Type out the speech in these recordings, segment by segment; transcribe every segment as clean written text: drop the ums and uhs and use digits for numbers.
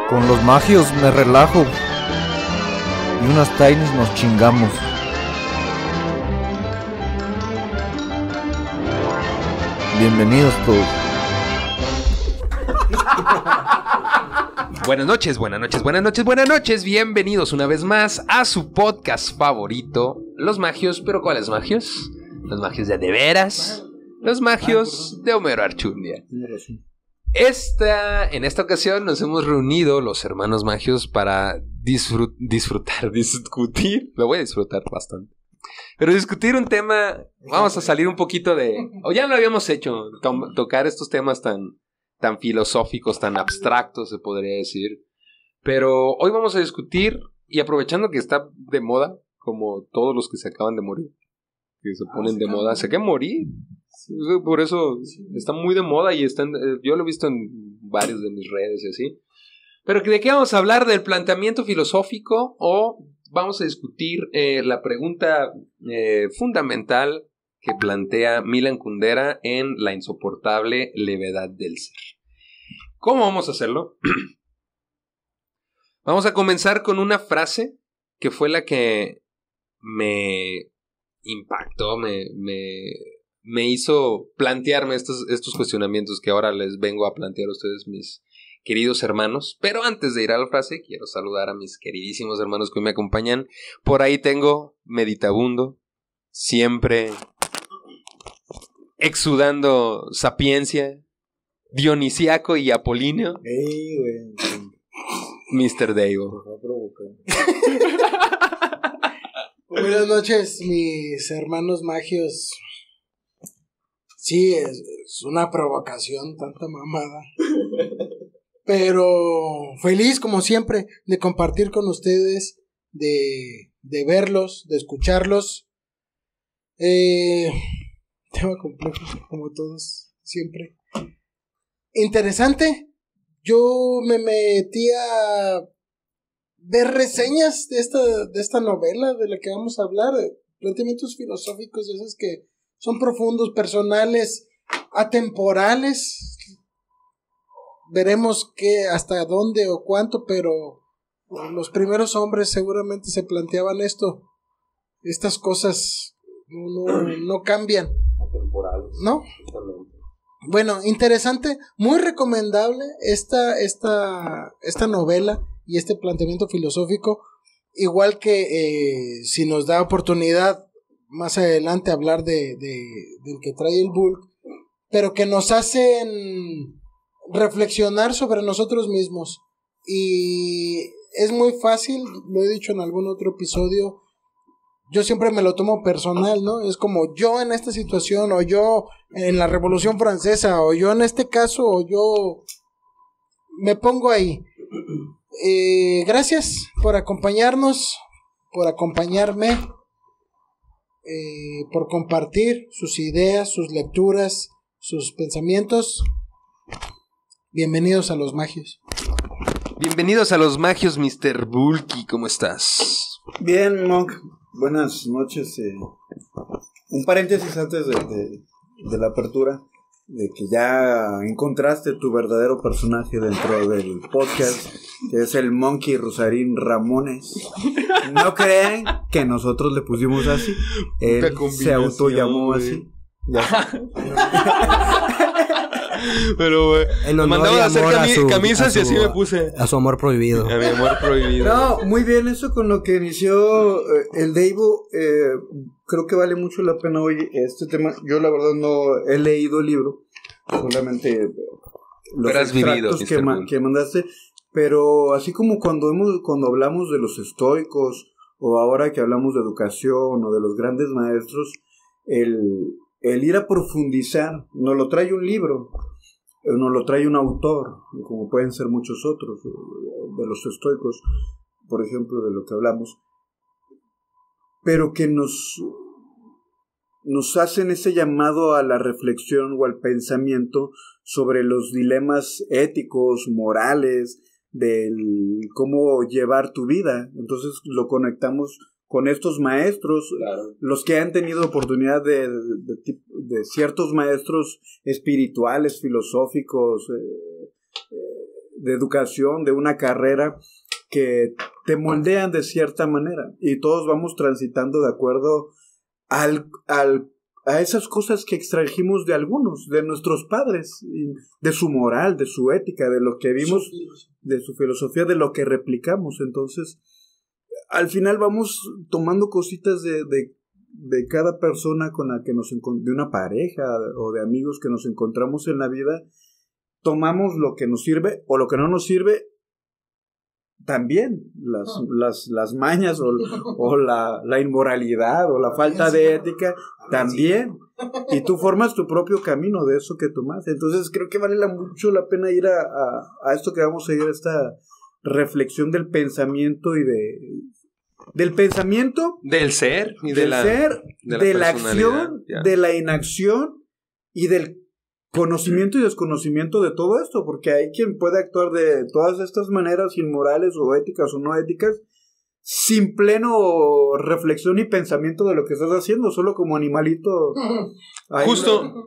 Con los magios me relajo y unas tainis nos chingamos. Bienvenidos todos. Buenas noches, buenas noches, buenas noches, buenas noches. Bienvenidos una vez más a su podcast favorito, Los Magios. ¿Pero cuáles magios? Los magios de veras. Los magios de Homero Archundia. En esta ocasión nos hemos reunido los hermanos magios para discutir. Lo voy a disfrutar bastante. Pero discutir un tema, vamos a salir un poquito o ya lo habíamos hecho, tocar estos temas tan filosóficos, tan abstractos, se podría decir. Pero hoy vamos a discutir, y aprovechando que está de moda, como todos los que se acaban de morir, que se ponen de moda, se acaban de morir. Sí. Por eso está muy de moda y yo lo he visto en varios de mis redes y así. Pero ¿de qué vamos a hablar? ¿Del planteamiento filosófico o vamos a discutir la pregunta fundamental que plantea Milan Kundera en La insoportable levedad del ser? ¿Cómo vamos a hacerlo? Vamos a comenzar con una frase que fue la que me impactó, me hizo plantearme estos cuestionamientos que ahora les vengo a plantear a ustedes, mis queridos hermanos. Pero antes de ir a la frase, quiero saludar a mis queridísimos hermanos que hoy me acompañan. Por ahí tengo Meditabundo, siempre exudando sapiencia, Dionisiaco y Apolíneo. ¡Ey, güey! Mr. Davo. Buenas noches, mis hermanos magios. Sí, es una provocación, tanta mamada. Pero feliz, como siempre, de compartir con ustedes, de verlos, de escucharlos. Tema complejo, como todos, siempre. Interesante. Yo me metí a ver reseñas de esta novela de la que vamos a hablar, planteamientos filosóficos de esos que son profundos, personales, atemporales. Veremos hasta dónde o cuánto, pero los primeros hombres seguramente se planteaban estas cosas no cambian. Atemporales. ¿No? Totalmente. Bueno, interesante, muy recomendable esta novela y este planteamiento filosófico, igual que si nos da oportunidad más adelante hablar del que trae el Bulk, pero que nos hacen reflexionar sobre nosotros mismos. Y es muy fácil, lo he dicho en algún otro episodio, yo siempre me lo tomo personal, ¿no? Es como yo en esta situación, o yo en la Revolución Francesa, o yo en este caso, o yo me pongo ahí. Gracias por acompañarnos, por acompañarme, por compartir sus ideas, sus lecturas, sus pensamientos. Bienvenidos a los magios. Bienvenidos a los magios, Mr. Bulky, ¿cómo estás? Bien, Monk. Buenas noches. Un paréntesis antes de la apertura, de que ya encontraste tu verdadero personaje dentro del podcast, que es el Monkey Rosarín Ramones. No crean que nosotros le pusimos así. Él se autollamó así. Pero me mandaban a hacer camisas y así me puse. A su amor prohibido. A mi amor prohibido. No, muy bien, eso con lo que inició el Davo. Creo que vale mucho la pena hoy este tema. Yo la verdad no he leído el libro, solamente los extractos que mandaste. Pero así como cuando hablamos de los estoicos, o ahora que hablamos de educación o de los grandes maestros, el ir a profundizar, nos lo trae un libro, nos lo trae un autor, como pueden ser muchos otros de los estoicos, por ejemplo, de lo que hablamos, pero que nos hacen ese llamado a la reflexión o al pensamiento sobre los dilemas éticos, morales, del cómo llevar tu vida. Entonces lo conectamos con estos maestros, claro. Los que han tenido oportunidad de ciertos maestros espirituales, filosóficos, educación, de una carrera que te moldean de cierta manera y todos vamos transitando de acuerdo a esas cosas que extrajimos de algunos, de nuestros padres, de su moral, de su ética, de lo que vimos, de su filosofía, de lo que replicamos. Entonces, al final vamos tomando cositas de cada persona con la que de una pareja o de amigos que nos encontramos en la vida, tomamos lo que nos sirve o lo que no nos sirve. También las mañas o la inmoralidad o la falta de ética también, y tú formas tu propio camino de eso que tomaste. Entonces creo que vale mucho la pena ir a esto que vamos a ir, a esta reflexión del pensamiento y del pensamiento, del ser y de la acción, de la inacción y del conocimiento y desconocimiento de todo esto, porque hay quien puede actuar de todas estas maneras inmorales o éticas o no éticas sin pleno reflexión y pensamiento de lo que estás haciendo, solo como animalito.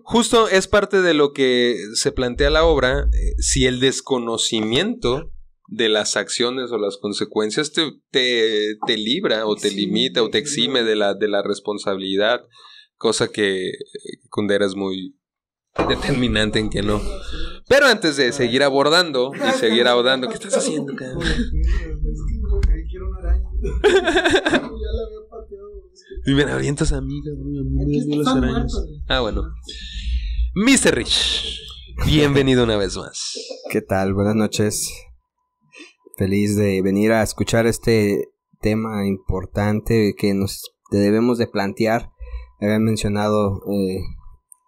Justo es parte de lo que se plantea la obra. Si el desconocimiento de las acciones o las consecuencias te libra o te limita o te exime de la responsabilidad, cosa que Kundera es muy determinante en que no. Pero antes de seguir abordando, ¿qué estás haciendo, cabrón? Quiero una araña. Ya la había pateado. Y me avientas a mí, cabrón. Bueno. Mr. Rich, bienvenido una vez más. ¿Qué tal? Buenas noches. Feliz de venir a escuchar este tema importante que nos debemos de plantear. Había mencionado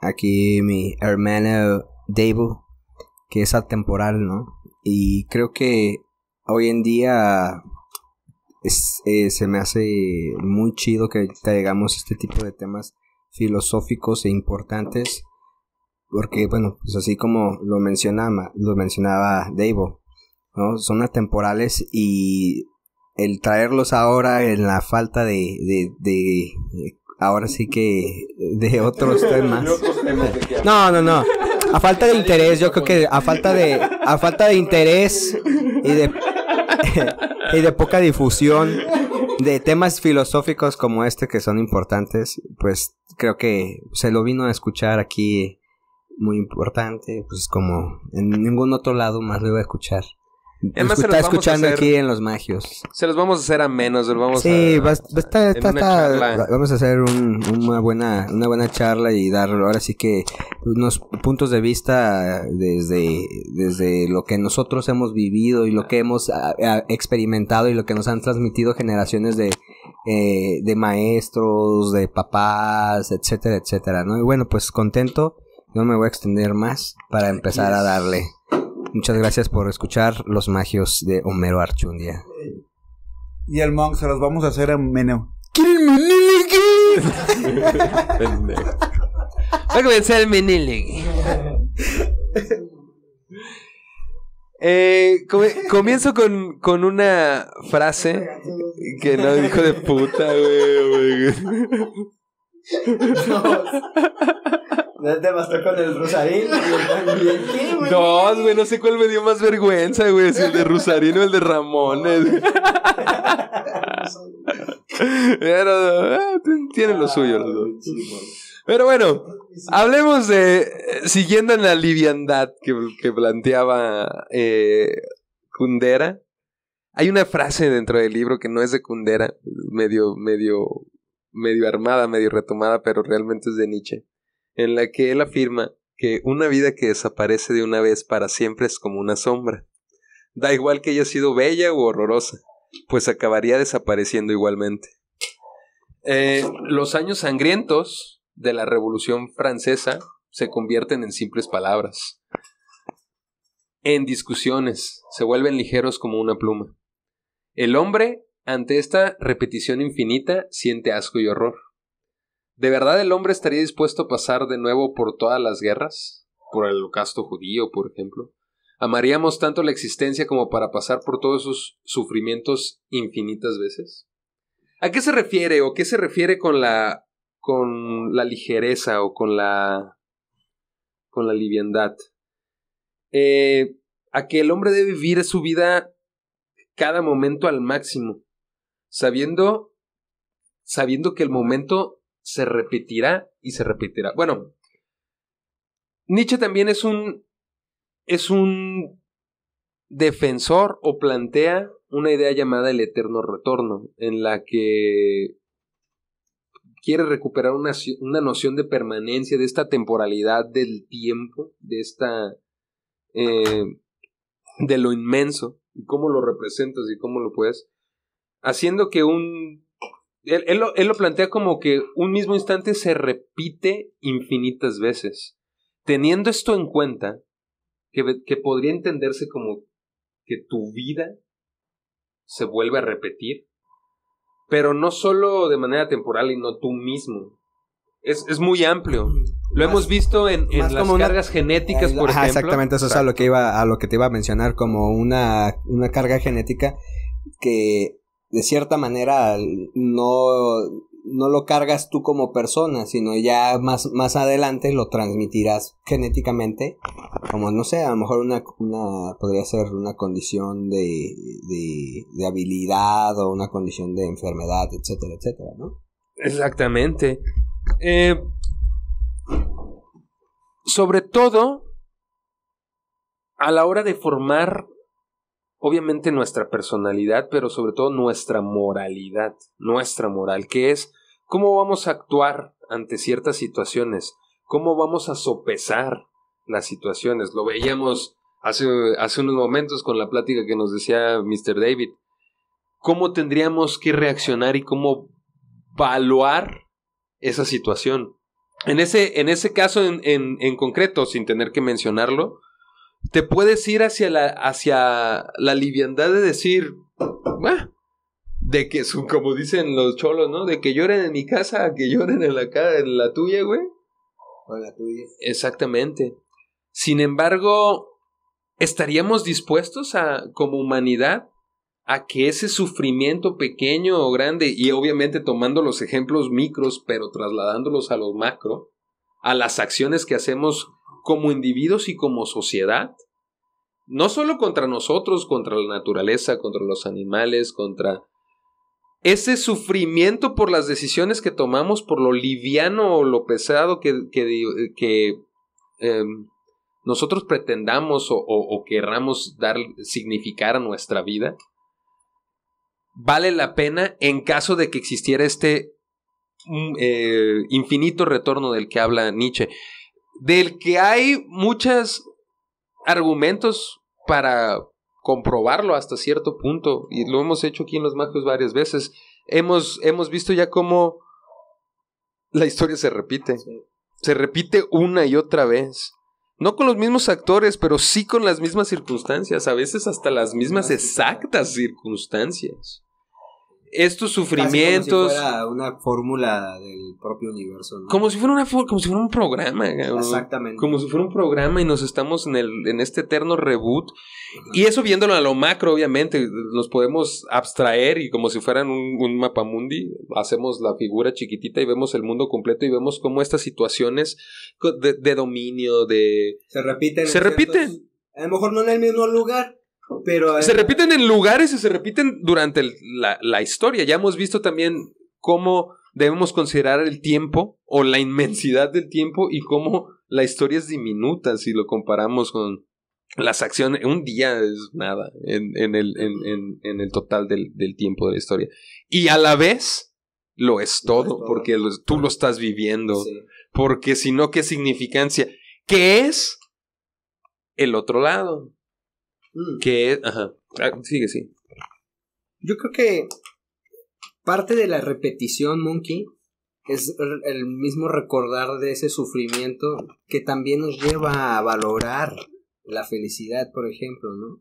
aquí mi hermano Dave, que es atemporal, ¿no? Y creo que hoy en día se me hace muy chido que traigamos este tipo de temas filosóficos e importantes, porque, bueno, pues así como lo mencionaba Dave, ¿no? Son atemporales, y el traerlos ahora en la falta de ahora sí que de otros temas. No. A falta de interés, yo creo que a falta de interés y de poca difusión de temas filosóficos como este, que son importantes, pues creo que se lo vino a escuchar aquí muy importante, pues como en ningún otro lado más lo iba a escuchar. Además, está escuchando aquí en Los Magios. Se los vamos a hacer amenos, vamos a hacer una buena charla y dar ahora sí que unos puntos de vista desde lo que nosotros hemos vivido y lo que hemos experimentado y lo que nos han transmitido generaciones de maestros, de papás, etcétera, etcétera, ¿no? Y bueno, pues contento, no me voy a extender más para empezar a darle. Muchas gracias por escuchar Los Magios de Homero Archundia. Y el Monk se los vamos a hacer en meneo. ¿Quieren menele? Va a comenzar el menele. Comienzo con una frase que no, hijo de puta, güey. Te bastó con el Rosarín y el también. Dos, güey, no sé cuál me dio más vergüenza, güey, si el de Rosarín o el de Ramones. Pero tienen lo suyo los dos. Pero bueno, hablemos siguiendo en la liviandad que planteaba Kundera. Hay una frase dentro del libro que no es de Kundera, medio armada, medio retomada, pero realmente es de Nietzsche, en la que él afirma que una vida que desaparece de una vez para siempre es como una sombra. Da igual que haya sido bella u horrorosa, pues acabaría desapareciendo igualmente. Los años sangrientos de la Revolución Francesa se convierten en simples palabras. En discusiones se vuelven ligeros como una pluma. El hombre, ante esta repetición infinita, siente asco y horror. ¿De verdad el hombre estaría dispuesto a pasar de nuevo por todas las guerras? Por el holocausto judío, por ejemplo. ¿Amaríamos tanto la existencia como para pasar por todos esos sufrimientos infinitas veces? ¿A qué se refiere o qué se refiere con la ligereza o con la liviandad? a que el hombre debe vivir su vida cada momento al máximo, sabiendo que el momento se repetirá y se repetirá. Bueno, Nietzsche también es un defensor o plantea una idea llamada el eterno retorno, en la que quiere recuperar una noción de permanencia, de esta temporalidad del tiempo, de lo inmenso, y cómo lo representas y cómo lo puedes, haciendo que él lo plantea como que un mismo instante se repite infinitas veces. Teniendo esto en cuenta, que podría entenderse como que tu vida se vuelve a repetir, pero no solo de manera temporal, sino tú mismo. Es muy amplio. Lo hemos visto en las cargas genéticas, por ejemplo. Exactamente, eso es a lo que te iba a mencionar, como una carga genética que de cierta manera no lo cargas tú como persona, sino ya más adelante lo transmitirás genéticamente, como no sé, a lo mejor podría ser una condición de habilidad o una condición de enfermedad, etcétera, etcétera, ¿no? Exactamente. Sobre todo a la hora de formar obviamente nuestra personalidad, pero sobre todo nuestra moralidad, nuestra moral, que es cómo vamos a actuar ante ciertas situaciones, cómo vamos a sopesar las situaciones. Lo veíamos hace unos momentos con la plática que nos decía Mr. David, cómo tendríamos que reaccionar y cómo evaluar esa situación. En ese caso en concreto, sin tener que mencionarlo, te puedes ir hacia la liviandad de decir, de que como dicen los cholos, ¿no? De que lloren en mi casa, que lloren en la tuya, güey. O en la tuya. Exactamente. Sin embargo, ¿estaríamos dispuestos como humanidad a que ese sufrimiento pequeño o grande, y obviamente tomando los ejemplos micros, pero trasladándolos a los macro, a las acciones que hacemos como individuos y como sociedad, no solo contra nosotros, contra la naturaleza, contra los animales, contra ese sufrimiento por las decisiones que tomamos, por lo liviano o lo pesado que nosotros pretendamos o querramos significar a nuestra vida, vale la pena en caso de que existiera este infinito retorno del que habla Nietzsche, del que hay muchos argumentos para comprobarlo hasta cierto punto, y lo hemos hecho aquí en Los Magios varias veces. Hemos visto ya cómo la historia se repite, se repite una y otra vez, no con los mismos actores, pero sí con las mismas circunstancias, a veces hasta las mismas exactas circunstancias. Estos sufrimientos, como si fuera una fórmula del propio universo, ¿no? Como si fuera un programa, exactamente. Como si fuera un programa y nos estamos en este eterno reboot. Y eso viéndolo a lo macro, obviamente, nos podemos abstraer y como si fueran un mapamundi, hacemos la figura chiquitita y vemos el mundo completo y vemos cómo estas situaciones de dominio, se repiten. A lo mejor no en el mismo lugar, pero se repiten en lugares y se repiten durante la historia. Ya hemos visto también cómo debemos considerar el tiempo o la inmensidad del tiempo y cómo la historia es diminuta si lo comparamos con las acciones. Un día es nada en el total del tiempo de la historia. Y a la vez lo es todo, porque tú lo estás viviendo. Sí. Porque si no, ¿qué significancia? ¿Qué es el otro lado? Que es, sigue, sí. Yo creo que parte de la repetición, Monkey, es el mismo recordar de ese sufrimiento que también nos lleva a valorar la felicidad, por ejemplo, ¿no?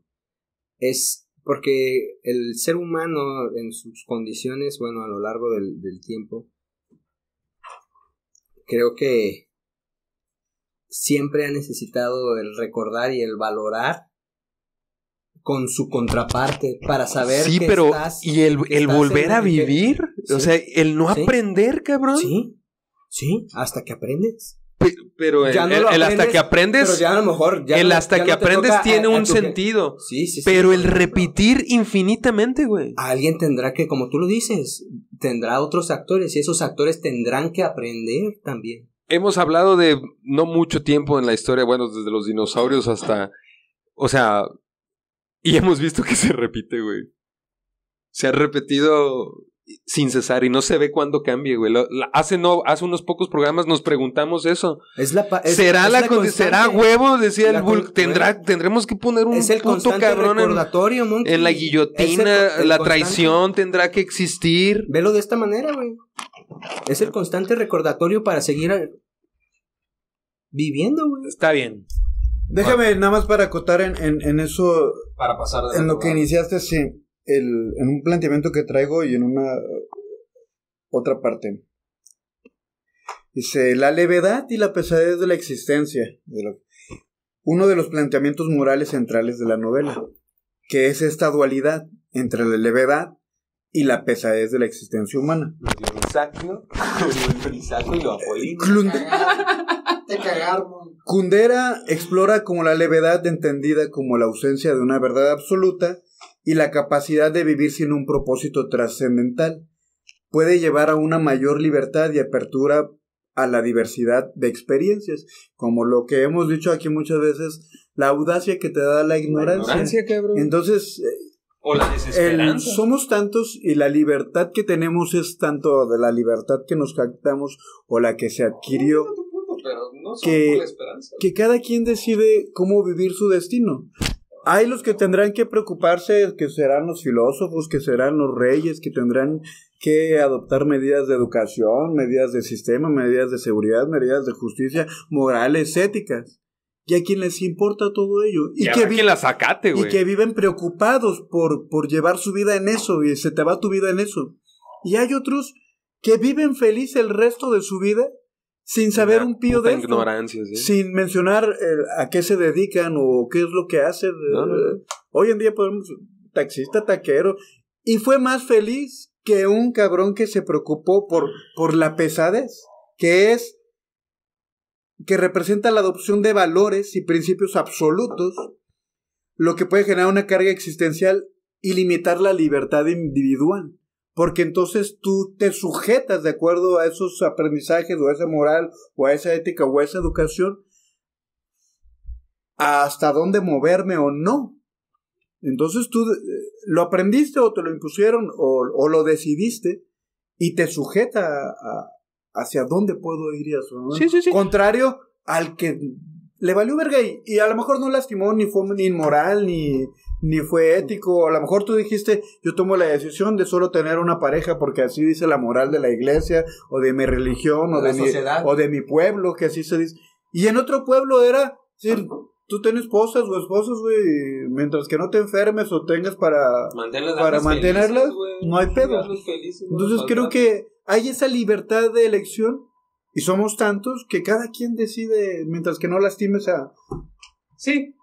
Es porque el ser humano en sus condiciones, bueno, a lo largo del tiempo, creo que siempre ha necesitado el recordar y el valorar con su contraparte para saber sí, que pero estás, y el volver a vivir, sí, o sea, el no aprender, cabrón. Sí, hasta que aprendes. Pero Ya no el lo hasta aprendes, que aprendes, pero ya a lo mejor ya el no- hasta ya que no te aprendes toca tiene a un tu sentido. Sí. Pero el repetir infinitamente, güey. Alguien tendrá que, como tú lo dices, tendrá otros actores y esos actores tendrán que aprender también. Hemos hablado de no mucho tiempo en la historia, bueno, desde los dinosaurios hasta... O sea, y hemos visto que se repite, güey. Se ha repetido sin cesar y no se ve cuándo cambie, güey. Hace unos pocos programas nos preguntamos eso. ¿Será huevo? Decía el Bulk. Tendremos que poner un el puto cabrón recordatorio, Monkey. en la guillotina. La traición tendrá que existir. Velo de esta manera, güey. Es el constante recordatorio para seguir viviendo, güey. Está bien. Déjame nada más para acotar en eso, Para pasar de en lo que iniciaste, sí. En un planteamiento que traigo y en una otra parte. Dice, la levedad y la pesadez de la existencia. Uno de los planteamientos morales centrales de la novela, que es esta dualidad entre la levedad y la pesadez de la existencia humana. Te cagaron. Kundera explora como la levedad entendida como la ausencia de una verdad absoluta y la capacidad de vivir sin un propósito trascendental. Puede llevar a una mayor libertad y apertura a la diversidad de experiencias, como lo que hemos dicho aquí muchas veces, la audacia que te da la ignorancia. Cabrón. Entonces, O la desesperanza. somos tantos y la libertad que tenemos es tanto de la libertad que nos captamos o la que se adquirió, Pero no que- por la esperanza. que cada quien decide cómo vivir su destino. Hay los que tendrán que preocuparse, que serán los filósofos, que serán los reyes, que tendrán que adoptar medidas de educación, medidas de sistema, medidas de seguridad, medidas de justicia, morales, éticas. Y a quien les importa todo ello. Y que la sacate, güey. Y que viven preocupados por llevar su vida en eso, y se te va tu vida en eso. Y hay otros que viven feliz el resto de su vida sin saber un pío de esto. Ignorancia, ¿sí? Sin mencionar a qué se dedican o qué es lo que hacen. No. Hoy en día podemos taxista, taquero. Y fue más feliz que un cabrón que se preocupó por la pesadez, que representa la adopción de valores y principios absolutos, lo que puede generar una carga existencial y limitar la libertad individual. Porque entonces tú te sujetas de acuerdo a esos aprendizajes o a esa moral o a esa ética o a esa educación hasta dónde moverme o no. Entonces tú lo aprendiste o te lo impusieron o lo decidiste y te sujeta hacia dónde puedo ir y hacia dónde. Sí. Contrario al que le valió verga y a lo mejor no lastimó, ni fue ni inmoral, ni fue ético. A lo mejor tú dijiste, yo tomo la decisión de solo tener una pareja porque así dice la moral de la iglesia, o de mi religión, o de mi pueblo, que así se dice. Y en otro pueblo era, sí, tú tienes esposas o esposos, güey, mientras que no te enfermes o tengas para mantenerlas, no hay pedo. Entonces creo que hay esa libertad de elección y somos tantos que cada quien decide mientras que no lastimes a... Sí.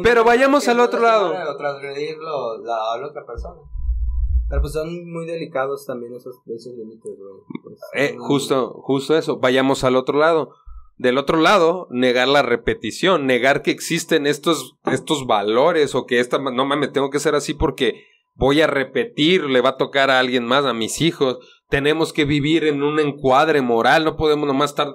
Pero vayamos al otro lado. O transgredir la otra persona. Pero pues son muy delicados también esos límites, güey. Pues, Justo eso. Vayamos al otro lado. Del otro lado, negar la repetición, negar que existen estos valores o que no mames, tengo que ser así porque voy a repetir, le va a tocar a alguien más, a mis hijos. Tenemos que vivir en un encuadre moral, no podemos nomás estar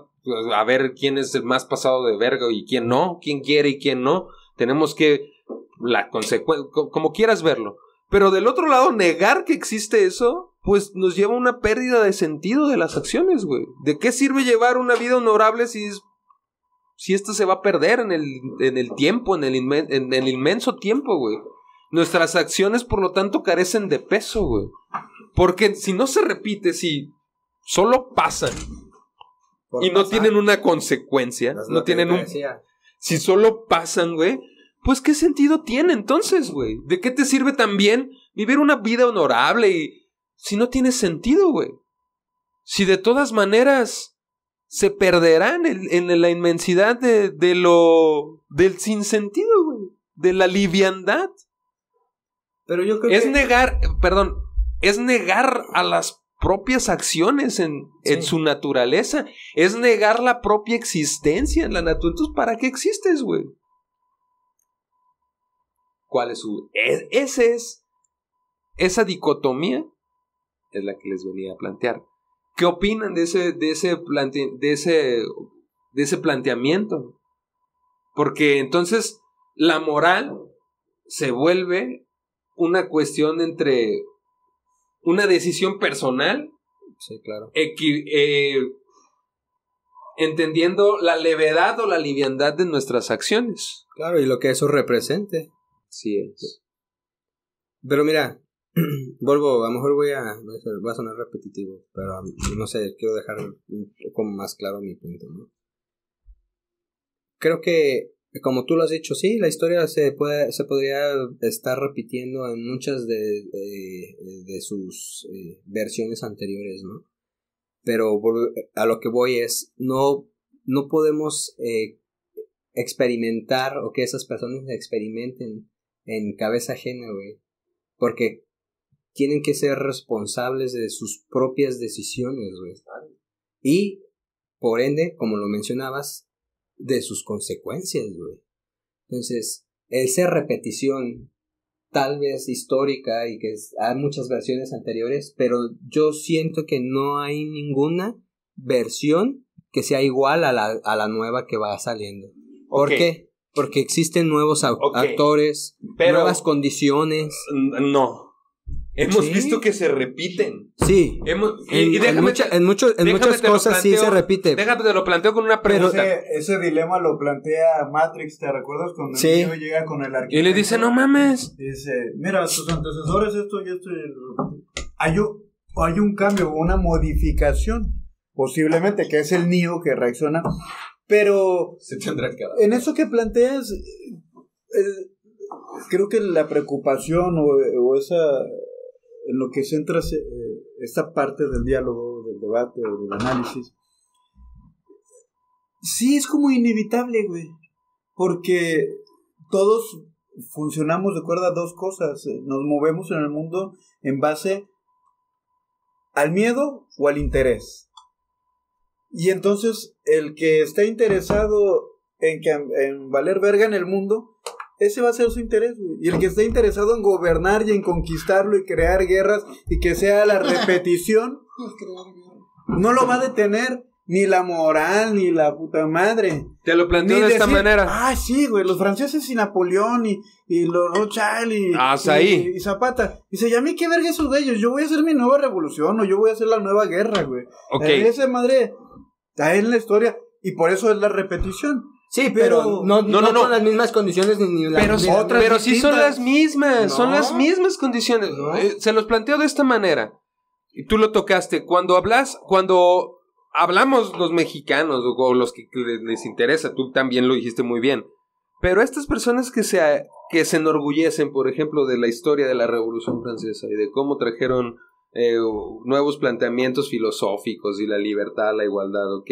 a ver quién es el más pasado de verga y quién no, quién quiere y quién no. Tenemos que, como quieras verlo. Pero del otro lado, negar que existe eso, pues nos lleva a una pérdida de sentido de las acciones, güey. ¿De qué sirve llevar una vida honorable si esto se va a perder en el tiempo, en el inmenso tiempo, güey? Nuestras acciones, por lo tanto, carecen de peso, güey. Porque si no se repite, si solo pasan y no tienen una consecuencia, no tienen un... Si solo pasan, güey, pues ¿qué sentido tiene entonces, güey? ¿De qué te sirve también vivir una vida honorable y si no tiene sentido, güey? Si de todas maneras se perderán en la inmensidad del sinsentido, güey, de la liviandad. Pero yo creo es negar a las propias acciones en su naturaleza. Es negar la propia existencia en la naturaleza. Entonces, ¿para qué existes, güey? ¿Cuál es su...? Esa dicotomía es la que les venía a plantear. ¿Qué opinan de ese planteamiento? Porque entonces la moral se vuelve una cuestión entre una decisión personal, sí, claro, entendiendo la levedad o la liviandad de nuestras acciones. Claro, y lo que eso represente. Sí es. Pero mira, vuelvo, a lo mejor voy a sonar repetitivo, pero no sé, quiero dejar un poco más claro mi punto, ¿no? Creo que, como tú lo has dicho, sí, la historia se podría estar repitiendo en muchas de sus versiones anteriores, ¿no? Pero a lo que voy es, no podemos experimentar o que esas personas experimenten en cabeza ajena, güey, porque tienen que ser responsables de sus propias decisiones, güey, y por ende, como lo mencionabas, de sus consecuencias, güey. Entonces, el ser repetición, tal vez histórica, y que hay muchas versiones anteriores, pero yo siento que no hay ninguna versión que sea igual a la nueva que va saliendo. ¿Por qué? Porque existen nuevos actores, nuevas condiciones. No. Hemos visto que se repiten. Sí. En muchas cosas sí se repite. Déjame te lo planteo con una pregunta. Ese dilema lo plantea Matrix, ¿te recuerdas? Cuando el niño llega con el arquitecto. Y le dice, no mames. Dice, mira, tus antecesores esto y esto. Hay un cambio, una modificación. Posiblemente, que es el Neo que reacciona. Pero se tendrá que en eso que planteas, creo que la preocupación o esa... en lo que centra esta parte del diálogo, del debate o del análisis, sí es como inevitable, güey, porque todos funcionamos de acuerdo a dos cosas, nos movemos en el mundo en base al miedo o al interés, y entonces el que está interesado en valer verga en el mundo, ese va a ser su interés, güey. Y el que esté interesado en gobernar y en conquistarlo y crear guerras y que sea la repetición, no lo va a detener ni la moral ni la puta madre. Te lo planteo de esta manera. Ah, sí, güey, los franceses y Napoleón y los Rothschild y Zapata. Dice, ¿y a mí qué verga esos güeyes? Yo voy a hacer mi nueva revolución o yo voy a hacer la nueva guerra, güey. Esa madre está en la historia y por eso es la repetición. Sí, pero no con las mismas condiciones ni las pero sí son las mismas, son las mismas condiciones. No. Se los planteo de esta manera. Y tú lo tocaste. Cuando hablamos los mexicanos o los que les interesa, tú también lo dijiste muy bien. Pero estas personas que se enorgullecen, por ejemplo, de la historia de la Revolución Francesa y de cómo trajeron nuevos planteamientos filosóficos y la libertad, la igualdad, ¿ok?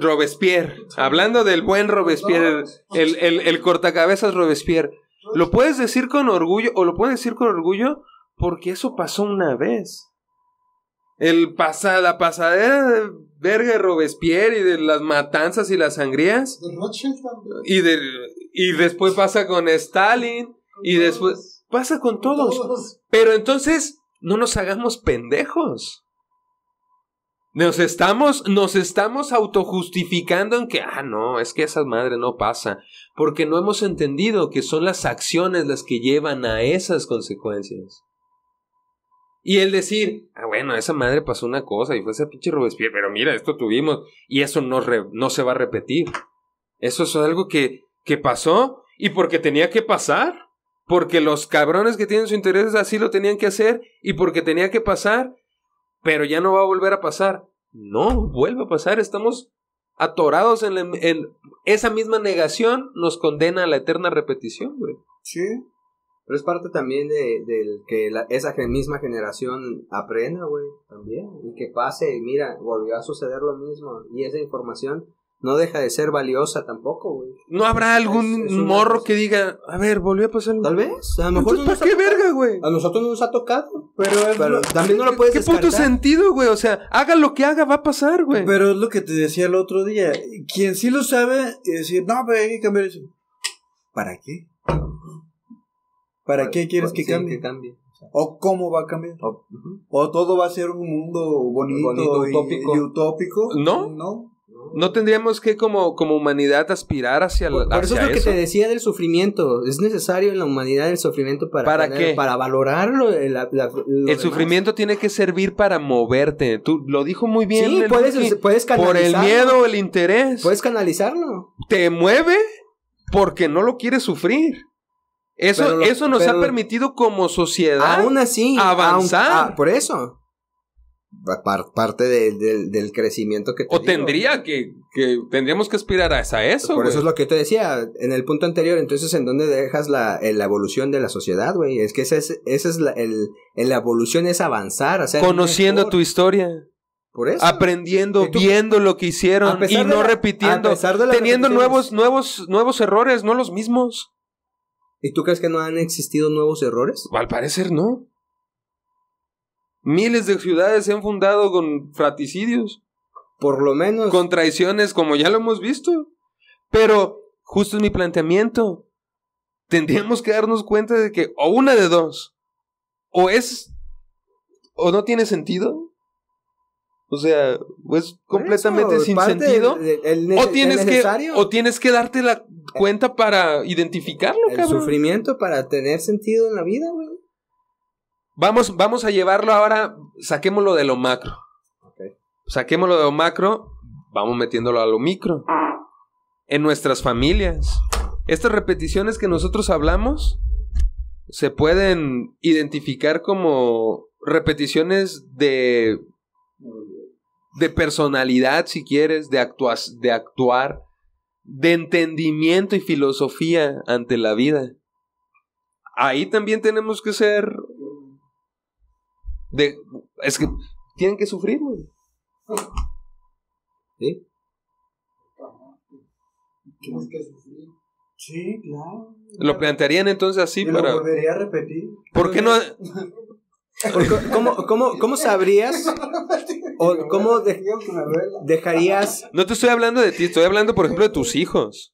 Robespierre, hablando del buen Robespierre, el cortacabezas Robespierre, lo puedes decir con orgullo, o lo puedes decir con orgullo porque eso pasó una vez. La pasadera de verga de Robespierre y de las matanzas y las sangrías, y después pasa con Stalin, y después pasa con todos. Pero entonces no nos hagamos pendejos. Nos estamos autojustificando en que, no, es que esa madre no pasa, porque no hemos entendido que son las acciones las que llevan a esas consecuencias. Y el decir, bueno, esa madre pasó una cosa y fue ese pinche Robespierre, pero mira, esto tuvimos, y eso no se va a repetir. Eso es algo que pasó, y porque tenía que pasar, porque los cabrones que tienen su interés así lo tenían que hacer, y porque tenía que pasar, pero ya no va a volver a pasar. No, vuelve a pasar. Estamos atorados en esa misma negación, nos condena a la eterna repetición, güey. Sí. Pero es parte también de que esa misma generación aprenda, güey, también. Y que pase, mira, volvió a suceder lo mismo. Y esa información no deja de ser valiosa tampoco, güey. ¿No habrá algún Es una morro cosa. que diga, a ver, volvió a pasar? Tal vez, a lo mejor Entonces, ¿para qué verga, güey? a nosotros no nos ha tocado. Pero También no lo puedes ¿Qué descartar. puto sentido, güey? O sea, haga lo que haga, va a pasar, güey. Pero es lo que te decía el otro día. Quien sí lo sabe y decir, no, pero hay que cambiar eso. ¿Para qué? ¿Para qué quieres que Sí, cambie? que cambie. ¿O cómo va a cambiar? Ujú. ¿O todo va a ser un mundo bonito, utópico. y utópico? No. No tendríamos que como humanidad aspirar hacia Por eso hacia es lo que eso. te decía del sufrimiento. Es necesario en la humanidad el sufrimiento ¿Para qué? Para valorarlo. El sufrimiento tiene que servir para moverte. Tú lo dijo muy bien. Sí, el puedes Buki. canalizarlo. Por el miedo o el interés. Puedes canalizarlo. Te mueve porque no lo quieres sufrir. Eso nos ha permitido como sociedad Aún así, avanzar. por eso. Parte del crecimiento que te O digo. tendría que tendríamos que aspirar a eso. Por eso güey. es lo que te decía en el punto anterior. Entonces, ¿en dónde dejas la evolución de la sociedad, güey? Es que esa es la evolución, es avanzar, o sea, Conociendo mejor. tu historia. Por eso. Aprendiendo, Y tú- viendo lo que a hicieron y pesar de no la- repitiendo, a pesar de las teniendo repeticiones. nuevos errores, no los mismos. ¿Y tú crees que no han existido nuevos errores? Al parecer no. Miles de ciudades se han fundado con fraticidios, Por lo menos. con traiciones, como ya lo hemos visto. Pero justo es mi planteamiento. Tendríamos que darnos cuenta de que o una de dos, o no tiene sentido. O sea, pues completamente eso, sin parte sentido. el necesario. O tienes que darte la cuenta para identificarlo, el cabrón. sufrimiento para tener sentido en la vida, güey. Vamos a llevarlo ahora, saquémoslo de lo macro. Okay. Saquémoslo de lo macro, vamos metiéndolo a lo micro. En nuestras familias. Estas repeticiones que nosotros hablamos se pueden identificar como repeticiones de personalidad, si quieres, de actuar, de entendimiento y filosofía ante la vida. Ahí también tenemos que ser es que tienen que sufrir, güey. ¿Sí? Tienes que sufrir. Sí, claro. Lo plantearían entonces así Y para... lo volvería a repetir. ¿Por qué no? ¿Cómo sabrías? ¿O cómo dejarías? No te estoy hablando de ti, estoy hablando, por ejemplo, de tus hijos.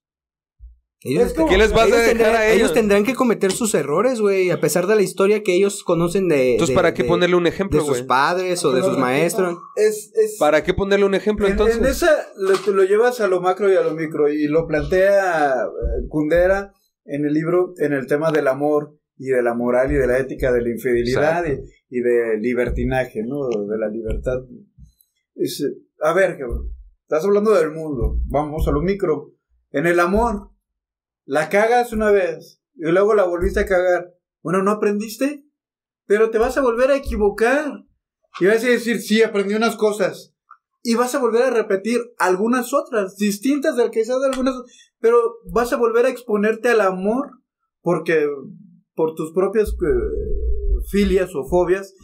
Ellos, ¿Qué les vas a dejar a ellos? Ellos tendrán que cometer sus errores, güey, a pesar de la historia que ellos conocen de... Entonces, ¿para qué ponerle un de ejemplo, sus güey? padres o de sus maestros? Es ¿Para qué ponerle un ejemplo en entonces? esa lo llevas a lo macro y a lo micro y lo plantea Kundera en el libro, en el tema del amor y de la moral y de la ética, de la infidelidad y de libertinaje, ¿no? De la libertad. A ver, cabrón, estás hablando del mundo, vamos a lo micro. En el amor, la cagas una vez y luego la volviste a cagar. Bueno, ¿no aprendiste? Pero te vas a volver a equivocar. Y vas a decir, sí, aprendí unas cosas. Y vas a volver a repetir algunas otras, distintas del que sean de algunas, pero vas a volver a exponerte al amor, porque por tus propias filias o fobias,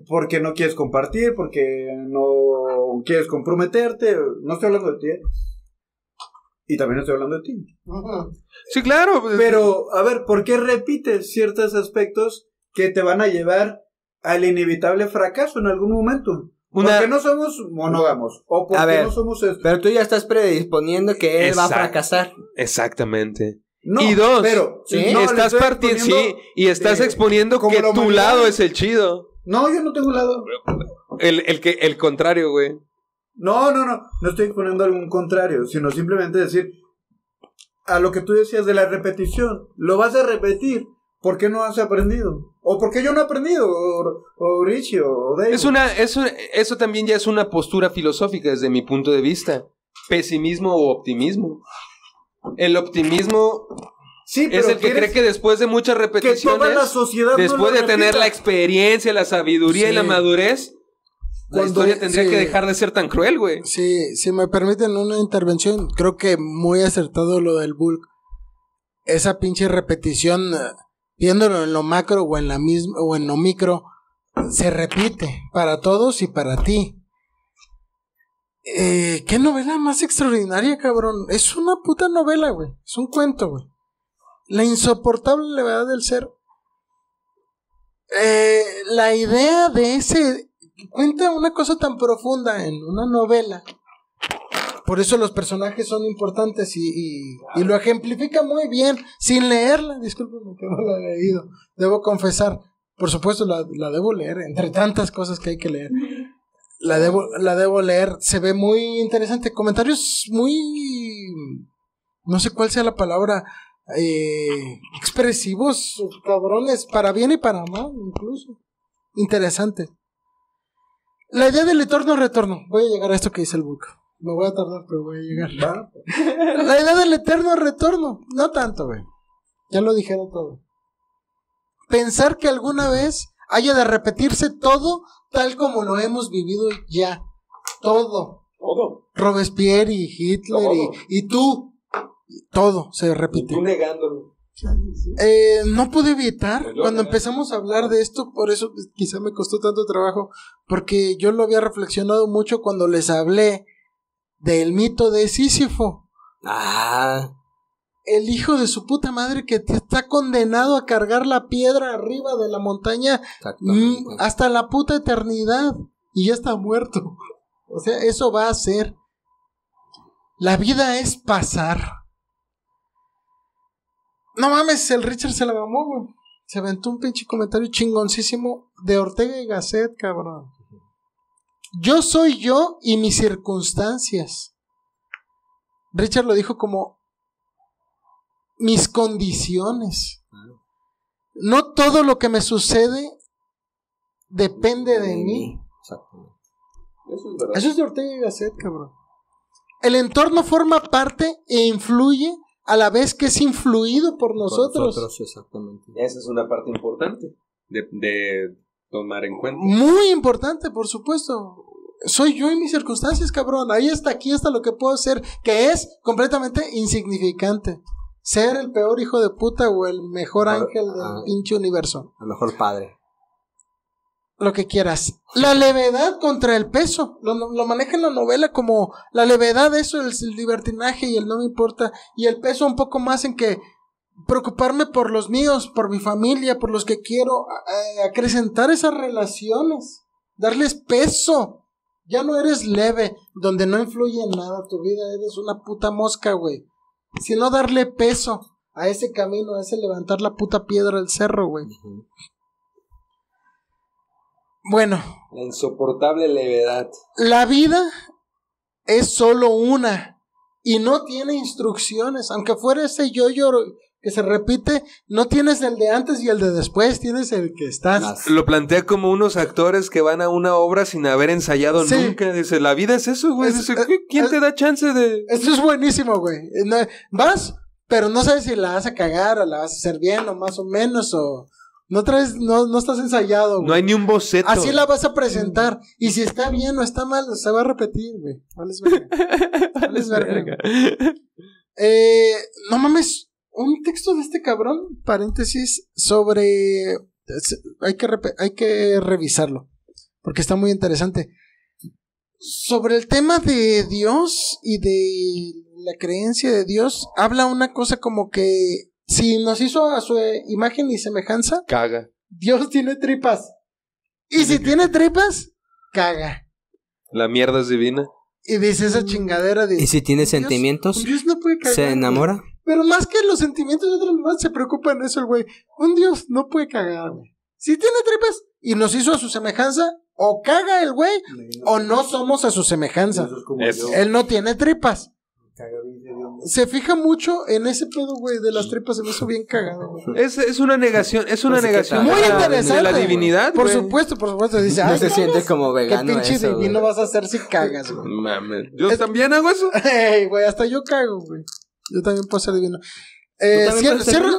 porque no quieres compartir, porque no quieres comprometerte. No estoy hablando de ti, ¿eh? Y también estoy hablando de ti. Sí, claro. Pues, Pero, a ver, ¿por qué repites ciertos aspectos que te van a llevar al inevitable fracaso en algún momento? Porque no somos monógamos. O porque no somos esto. Pero tú ya estás predisponiendo que él va a fracasar. Exactamente. No, y dos, pero, ¿sí? no, Estás partiendo, sí, y estás exponiendo como que la tu humanidad. lado es el chido. No, yo no tengo un lado. El contrario, güey. No estoy exponiendo algún contrario, sino simplemente decir a lo que tú decías de la repetición. Lo vas a repetir. ¿Por qué no has aprendido? ¿O por qué yo no he aprendido? O Richie, o Dave. Eso también ya es una postura filosófica desde mi punto de vista. Pesimismo o optimismo. El optimismo sí, pero es el que cree que después de muchas repeticiones, que toda la sociedad después no de lo tener repita. la experiencia, la sabiduría y la madurez, la historia tendría que dejar de ser tan cruel, güey. Sí, si me permiten una intervención, creo que muy acertado lo del Bulk. Esa pinche repetición, viéndolo en lo macro o en la misma o en lo micro, se repite para todos y para ti. ¿Qué novela más extraordinaria, cabrón? Es una puta novela, güey. Es un cuento, güey. La insoportable levedad del ser. La idea de ese... Cuenta una cosa tan profunda en una novela. Por eso los personajes son importantes y lo ejemplifica muy bien, sin leerla. Discúlpenme que no la he leído. Debo confesar. Por supuesto, la debo leer, entre tantas cosas que hay que leer. La debo leer. Se ve muy interesante. Comentarios muy... No sé cuál sea la palabra... expresivos, cabrones, para bien y para mal, incluso. Interesante. La idea del eterno retorno. Voy a llegar a esto que dice el Buco. Me voy a tardar, pero voy a llegar. La idea del eterno retorno. No tanto, güey. Ya lo dijeron todo. Pensar que alguna vez haya de repetirse todo tal como lo hemos vivido ya. Todo. Robespierre y Hitler y tú. Todo se repite. Tú negándolo. No pude evitar cuando empezamos a hablar de esto, por eso quizá me costó tanto trabajo, porque yo lo había reflexionado mucho cuando les hablé del mito de Sísifo. El hijo de su puta madre que está condenado a cargar la piedra arriba de la montaña hasta la puta eternidad y ya está muerto. O sea, eso va a ser. La vida es pasar. No mames, el Richard se la mamó, güey. Se aventó un pinche comentario chingoncísimo de Ortega y Gasset, cabrón. Yo soy yo y mis circunstancias. Richard lo dijo como mis condiciones. No todo lo que me sucede depende de mí. Exactamente. Eso es verdad. Eso es de Ortega y Gasset, cabrón. El entorno forma parte e influye a la vez que es influido por nosotros. Exactamente. Esa es una parte importante de tomar en cuenta. Muy importante, por supuesto. Soy yo y mis circunstancias, cabrón. Ahí está, aquí está lo que puedo hacer, que es completamente insignificante. Ser el peor hijo de puta o el mejor ángel del pinche universo. El mejor padre. Lo que quieras. La levedad contra el peso. Lo maneja en la novela como la levedad, eso, el libertinaje y el no me importa. Y el peso un poco más en que preocuparme por los míos, por mi familia, por los que quiero, acrecentar esas relaciones. Darles peso. Ya no eres leve, donde no influye en nada tu vida. Eres una puta mosca, güey. Sino darle peso a ese camino, a ese levantar la puta piedra del cerro, güey. Bueno, La insoportable levedad. la vida es solo una y no tiene instrucciones. Aunque fuera ese yo-yo que se repite, no tienes el de antes y el de después, tienes el que estás. Lo plantea como unos actores que van a una obra sin haber ensayado nunca. Dice, la vida es eso, güey. Dice, ¿quién te da chance de...? Esto es buenísimo, güey. Vas, pero no sabes si la vas a cagar o la vas a hacer bien o más o menos o... No estás ensayado, güey. No hay ni un boceto. Así la vas a presentar. Y si está bien o está mal, se va a repetir, güey. Vales verga. No mames. Un texto de este cabrón, paréntesis, sobre... Hay que revisarlo. Porque está muy interesante. Sobre el tema de Dios y de la creencia de Dios, habla una cosa como que... Si nos hizo a su imagen y semejanza, Caga. Dios tiene tripas. Y si tiene tripas, caga. La mierda es divina. Y dice esa chingadera de... ¿Y si tiene Dios, sentimientos? Dios no puede cagar. ¿Se enamora? Güey. Pero más que los sentimientos de otros demás, se preocupa en eso el güey. Un Dios no puede cagar, güey. Si tiene tripas y nos hizo a su semejanza, o caga el güey, o no somos a su semejanza. Eso. Él no tiene tripas. Se fija mucho en ese pedo, güey, de las tripas. Se me hizo bien cagado, güey. Es una negación. Es una negación Muy de interesante. la divinidad, Por güey. supuesto. Dice, No ay, se siente como ¿qué vegano pinche eso, divino güey. vas a hacer si cagas, güey? Mames. Yo también hago eso. Ey, güey, hasta yo cago, güey. Yo también puedo ser divino.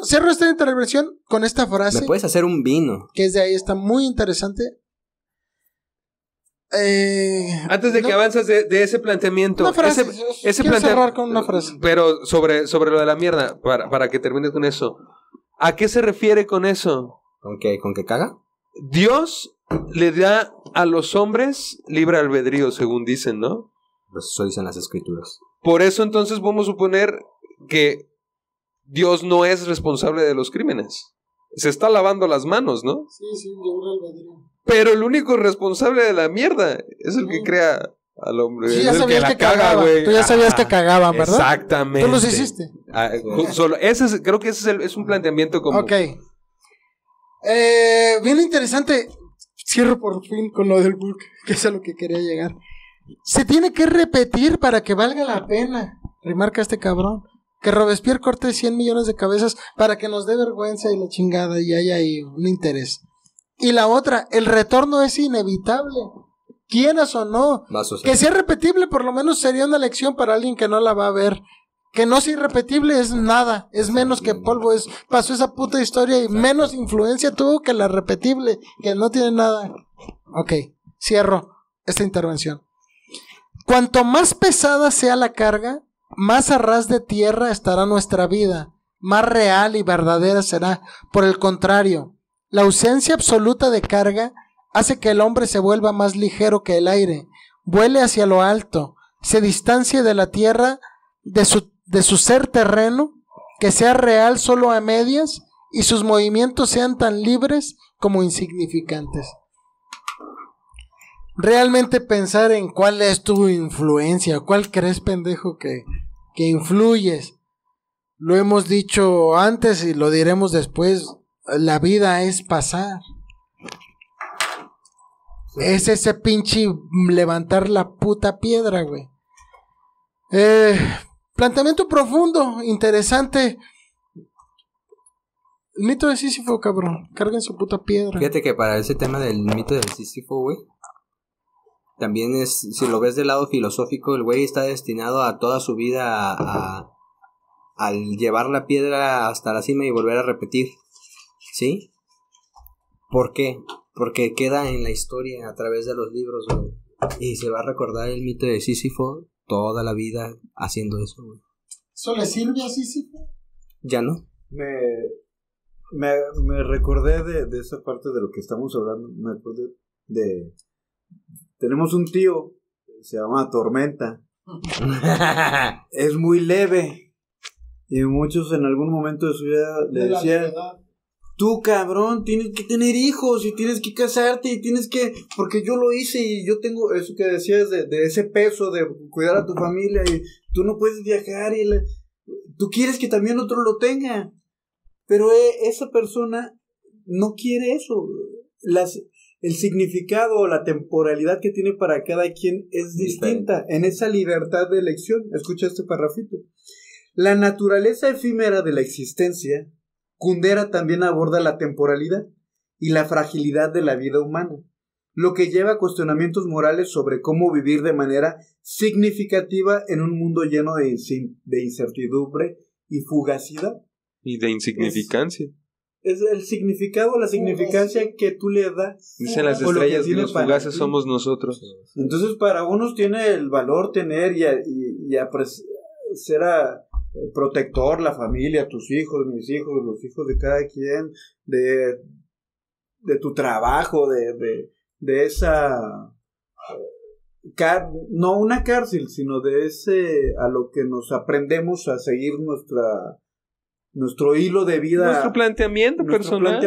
Cierro esta intervención con esta frase. Me puedes hacer un vino. Que es de ahí, está muy interesante. Antes de que avanzas de ese planteamiento. Una frase. Ese Quiero cerrar con una frase. Pero sobre lo de la mierda, para que termines con eso. ¿A qué se refiere con eso? ¿Con qué? ¿Con qué caga? Dios le da a los hombres libre albedrío, según dicen, ¿no? Pues eso dicen las escrituras. Por eso entonces vamos a suponer que Dios no es responsable de los crímenes. Se está lavando las manos, ¿no? Sí, libre albedrío. Pero el único responsable de la mierda es el que crea al hombre. Sí, es ya el sabías la que caga, cagaban. güey. Tú ya sabías que cagaban, ¿verdad? Exactamente. Tú los hiciste. Creo que ese es un planteamiento como... Ok. Bien interesante. Cierro por fin con lo del book, que es a lo que quería llegar. Se tiene que repetir para que valga la pena. Remarca este cabrón. Que Robespierre corte 100 millones de cabezas para que nos dé vergüenza y la chingada y haya ahí un interés. Y la otra, el retorno es inevitable. Quieras o no. Que sea repetible por lo menos sería una lección para alguien que no la va a ver. Que no sea irrepetible es nada, es menos que polvo, pasó esa puta historia y menos influencia tuvo que la repetible, que no tiene nada. Ok, cierro esta intervención. Cuanto más pesada sea la carga, más a ras de tierra estará nuestra vida, más real y verdadera será. Por el contrario, la ausencia absoluta de carga hace que el hombre se vuelva más ligero que el aire, vuele hacia lo alto, se distancie de la tierra, de su ser terreno, que sea real solo a medias y sus movimientos sean tan libres como insignificantes. Realmente pensar en cuál es tu influencia, cuál crees, pendejo, que influyes. Lo hemos dicho antes y lo diremos después, la vida es pasar. Es ese pinche levantar la puta piedra, güey. Planteamiento profundo, interesante. El mito de Sísifo, cabrón. Carguen su puta piedra. Fíjate que para ese tema del mito del Sísifo, güey, también es, si lo ves del lado filosófico, el güey está destinado a toda su vida al llevar la piedra hasta la cima y volver a repetir. ¿Sí? ¿Por qué? Porque queda en la historia a través de los libros, güey. Y se va a recordar el mito de Sísifo toda la vida haciendo eso, güey. ¿Eso le sirve a Sísifo? Ya no. Me recordé de esa parte de lo que estamos hablando. Me acordé de... Tenemos un tío, se llama Tormenta. Es muy leve. Y muchos en algún momento de su vida le decían: tú, cabrón, tienes que tener hijos y tienes que casarte y tienes que... Porque yo lo hice y yo tengo eso que decías de ese peso de cuidar a tu familia y tú no puedes viajar y tú quieres que también otro lo tenga. Pero esa persona no quiere eso. El significado o la temporalidad que tiene para cada quien es distinta en esa libertad de elección. Escucha este parrafito. La naturaleza efímera de la existencia, Kundera también aborda la temporalidad y la fragilidad de la vida humana, lo que lleva a cuestionamientos morales sobre cómo vivir de manera significativa en un mundo lleno de incertidumbre y fugacidad. Y de insignificancia. Es el significado, la significancia que tú le das. Dicen las estrellas que los fugaces somos nosotros. Entonces para unos tiene el valor tener y ser protector, la familia, tus hijos, mis hijos, los hijos de cada quien, de tu trabajo, de esa no una cárcel, sino de ese a lo que nos aprendemos a seguir nuestro hilo de vida, nuestro planteamiento personal,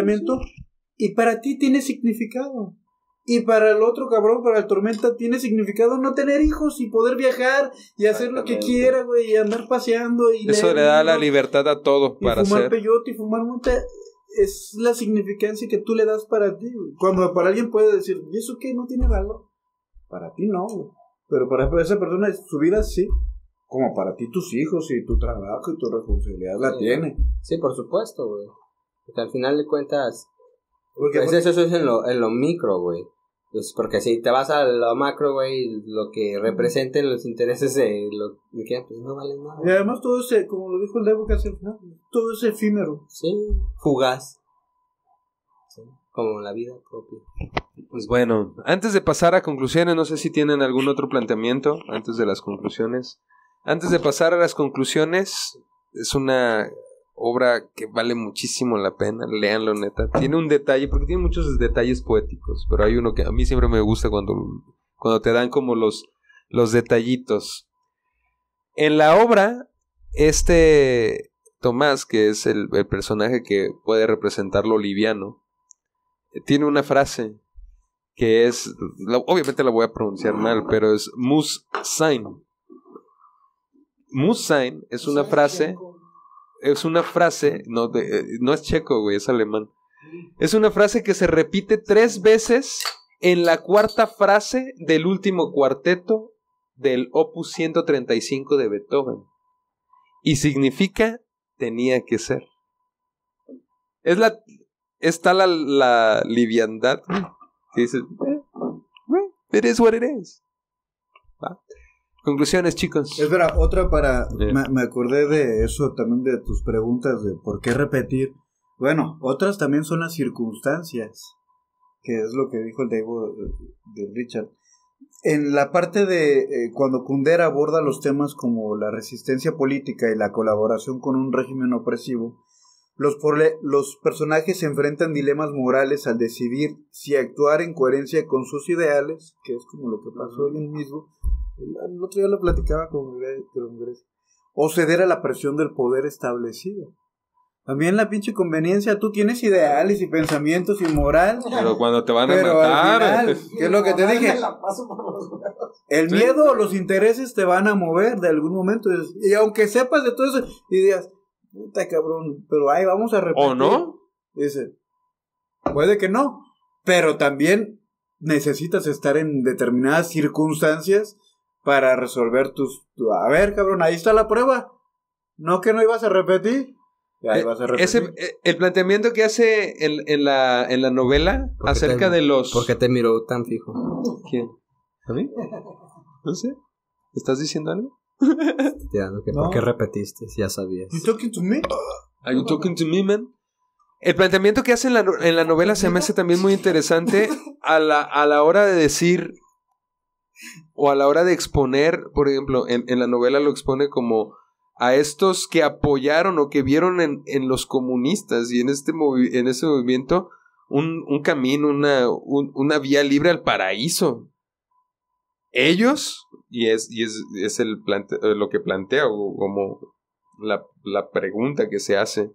y para ti tiene significado. Y para el otro cabrón, para el Tormenta, tiene significado no tener hijos y poder viajar y hacer lo que quiera, güey, y andar paseando. Y eso le da la libertad a todo para fumar hacer. peyote y fumar monta. Es la significancia que tú le das para ti, güey. Cuando para alguien puede decir, ¿y eso qué? No tiene valor. Para ti no, güey. Pero para esa persona, su vida sí. Como para ti tus hijos y tu trabajo y tu responsabilidad la tiene. Sí, por supuesto, güey. Porque al final de cuentas... Eso es en lo micro, güey. Pues porque si te vas a lo macro, güey, lo que representen los intereses de lo que pues no vale nada. Y además todo ese, como lo dijo el Debo casi al final, todo es efímero. Sí, fugaz. Sí, como la vida propia. Pues bueno, antes de pasar a conclusiones, no sé si tienen algún otro planteamiento antes de las conclusiones. Antes de pasar a las conclusiones, es una obra que vale muchísimo la pena, léanlo neta. Tiene un detalle, porque tiene muchos detalles poéticos, pero hay uno que a mí siempre me gusta cuando te dan como los los detallitos. En la obra, Tomás, que es el personaje que puede representar lo liviano, tiene una frase que es, obviamente la voy a pronunciar mal, pero es Muss sein. Muss sein es una frase, no es checo, güey, es alemán. Es una frase que se repite 3 veces en la cuarta frase del último cuarteto del Opus 135 de Beethoven. Y significa tenía que ser. Está la liviandad que dices, it is what it is. ¿Va? Conclusiones, chicos. Espera, otra para... Me acordé de eso también, de tus preguntas de por qué repetir. Bueno, otras también son las circunstancias, que es lo que dijo el de Richard. En la parte de cuando Kundera aborda los temas como la resistencia política y la colaboración con un régimen opresivo, los personajes se enfrentan dilemas morales al decidir si actuar en coherencia con sus ideales, que es como lo que pasó hoy mismo, el otro día lo platicaba con Grecia, o ceder a la presión del poder establecido. También la pinche conveniencia, tú tienes ideales y pensamientos y moral. Pero cuando te van a matar. Al final, ¿qué es lo que te dije? El miedo o los intereses te van a mover de algún momento. Y aunque sepas de todo eso, y digas, puta cabrón, pero ahí vamos a repetir. ¿O no? Dice, puede que no, pero también necesitas estar en determinadas circunstancias para resolver a ver, cabrón, ahí está la prueba. No que no ibas a repetir. El planteamiento que hace en la novela acerca de los... ¿Por qué te miró tan fijo? ¿Quién? ¿A mí? No sé. ¿Estás diciendo algo? Ya, no. ¿Por qué repetiste? Si ya sabías. You talking to me? Are you talking to me, man? El planteamiento que hace en la novela se me hace también muy interesante a la hora de decir, o a la hora de exponer, por ejemplo, en la novela lo expone como a estos que apoyaron o que vieron en los comunistas y en ese movimiento un camino, una vía libre al paraíso. Ellos, y es lo que plantea, o como la pregunta que se hace,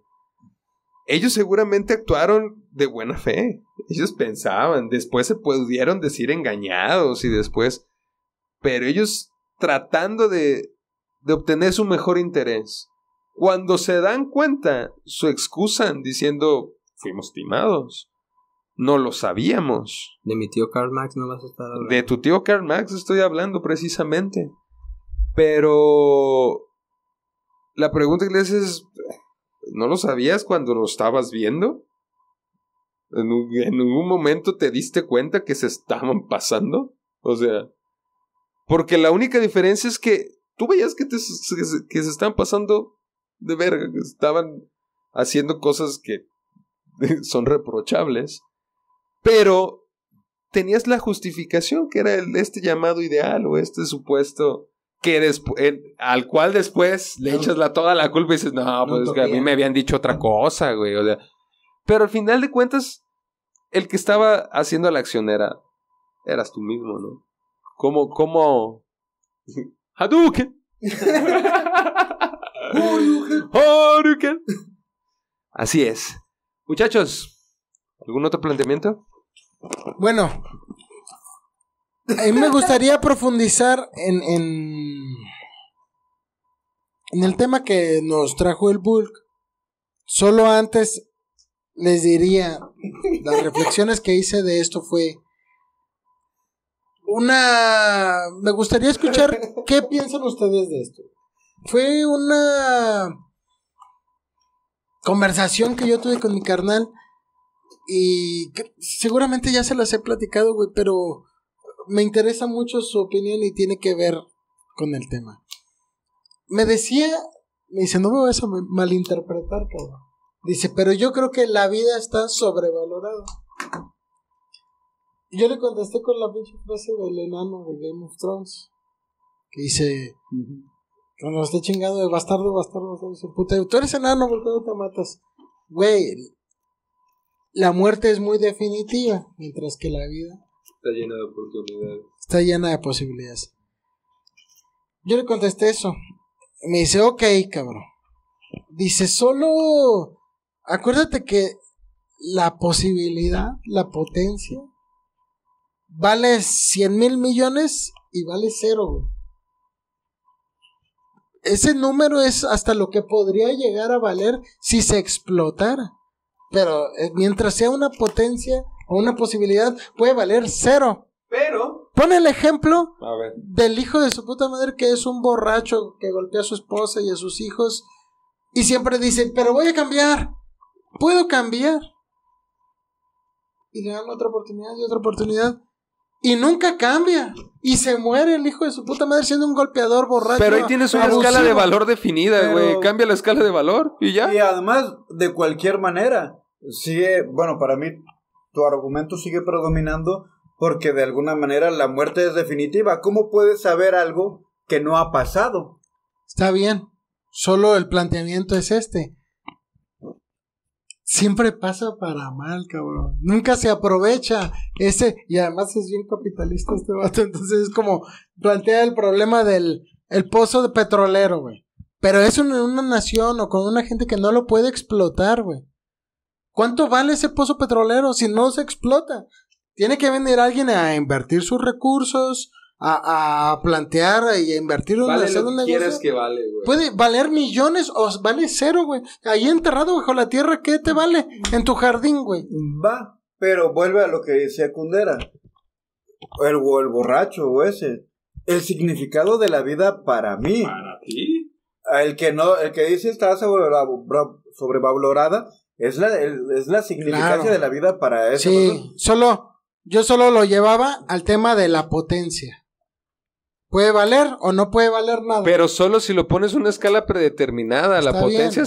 ellos seguramente actuaron de buena fe. Ellos pensaban, después se pudieron decir engañados y después, pero ellos tratando de obtener su mejor interés. Cuando se dan cuenta, se excusan diciendo, fuimos timados, no lo sabíamos. De mi tío Karl Marx no vas a estar hablando. De tu tío Karl Marx estoy hablando precisamente. Pero la pregunta que le haces es, ¿no lo sabías cuando lo estabas viendo? ¿En un momento te diste cuenta que se estaban pasando? O sea, porque la única diferencia es que tú veías que se estaban pasando de verga, que estaban haciendo cosas que son reprochables, pero tenías la justificación que era este llamado ideal o este supuesto que al cual después le echas toda la culpa y dices, no, pues es que a mí me habían dicho otra cosa, güey, o sea, pero al final de cuentas el que estaba haciendo la acción eras tú mismo, ¿no? ¿Cómo? Hadouken. Hadouken. Así es. Muchachos, ¿algún otro planteamiento? Bueno, a mí me gustaría profundizar en el tema que nos trajo el Bulk. Solo antes les diría, las reflexiones que hice de esto fue me gustaría escuchar qué piensan ustedes de esto. Fue una conversación que yo tuve con mi carnal y que seguramente ya se las he platicado, güey, pero me interesa mucho su opinión y tiene que ver con el tema. Me dice, no me vas a malinterpretar, cabrón. Dice, pero yo creo que la vida está sobrevalorada. Y yo le contesté con la pinche frase del enano de Game of Thrones, que dice, cuando esté chingado de bastardo, dice, puta, tú eres enano, ¿por qué no te matas? Güey, la muerte es muy definitiva, mientras que la vida está llena de oportunidades. Está llena de posibilidades. Yo le contesté eso. Me dice, ok, cabrón. Dice, solo acuérdate que la posibilidad, la potencia, vale 100,000 millones y vale 0, güey. Ese número es hasta lo que podría llegar a valer si se explotara. Pero mientras sea una potencia o una posibilidad, puede valer 0. Pero... Pone el ejemplo A ver. del hijo de su puta madre que es un borracho que golpea a su esposa y a sus hijos y siempre dice, pero voy a cambiar, puedo cambiar. Y le dan otra oportunidad y otra oportunidad y nunca cambia. Y se muere el hijo de su puta madre siendo un golpeador borracho. Pero ahí tienes una abusivo. escala de valor definida, Pero- güey. Cambia la escala de valor y ya. Y además, de cualquier manera, sigue, bueno, para mí, tu argumento sigue predominando porque de alguna manera la muerte es definitiva. ¿Cómo puedes saber algo que no ha pasado? Está bien, solo el planteamiento es este. Siempre pasa para mal, cabrón. Nunca se aprovecha ese. Y además es bien capitalista este vato. Entonces es como plantea el problema del el pozo de petrolero, güey. Pero es una nación o con una gente que no lo puede explotar, güey. ¿Cuánto vale ese pozo petrolero si no se explota? Tiene que venir alguien a invertir sus recursos, a plantear y a invertir en Vale hacer lo un que negocio. quieras que vale, güey. Puede valer millones o vale 0, güey. Ahí enterrado bajo la tierra, ¿qué te vale? En tu jardín, güey. Va, pero vuelve a lo que decía Kundera. El borracho o ese. El significado de la vida para mí. ¿Para ti? El que dice está sobrevalorada es la significancia Claro. de la vida para esa persona. Sí, yo solo lo llevaba al tema de la potencia. ¿Puede valer o no puede valer nada? Pero solo si lo pones en una escala predeterminada. La Está potencia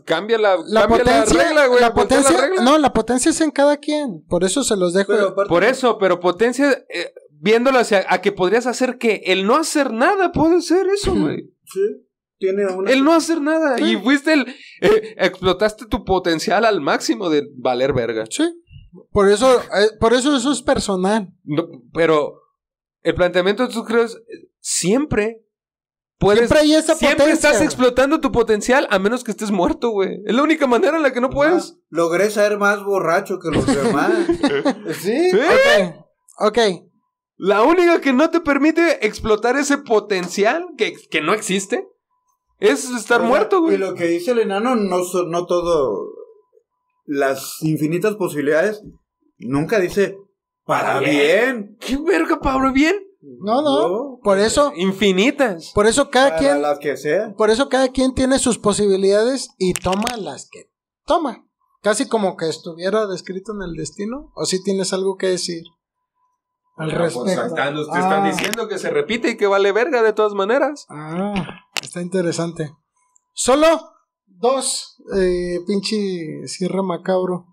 cambia la potencia, regla, güey. la voltea la potencia, regla. no, la potencia es en cada quien. Por eso se los dejo. Pero aparte- Por eso, pero potencia, viéndolo hacia a que podrías hacer que el no hacer nada puede ser eso, güey. Sí, tiene una... El no hacer nada. Sí. Y fuiste explotaste tu potencial al máximo de valer verga. Sí. Por eso eso es personal. No, pero el planteamiento, ¿tú crees? Siempre puedes. Siempre hay esa siempre potencia, estás güey. explotando tu potencial a menos que estés muerto, güey. Es la única manera en la que no puedes. Logré ser más borracho que los demás. Sí. Ok. La única que no te permite explotar ese potencial que no existe es estar O sea, muerto, güey. Y lo que dice el enano, no todo. Las infinitas posibilidades, nunca dice para bien. ¿Qué verga, Pablo? ¿Bien? No. Por eso Infinitas. cada Para quien. las que sea. Por eso cada quien tiene sus posibilidades y toma las que toma. Casi como que estuviera descrito en el destino. ¿O si tienes algo que decir al respecto? Te están diciendo que se repite y que vale verga de todas maneras. Está interesante. Solo 2, pinche cierre macabro.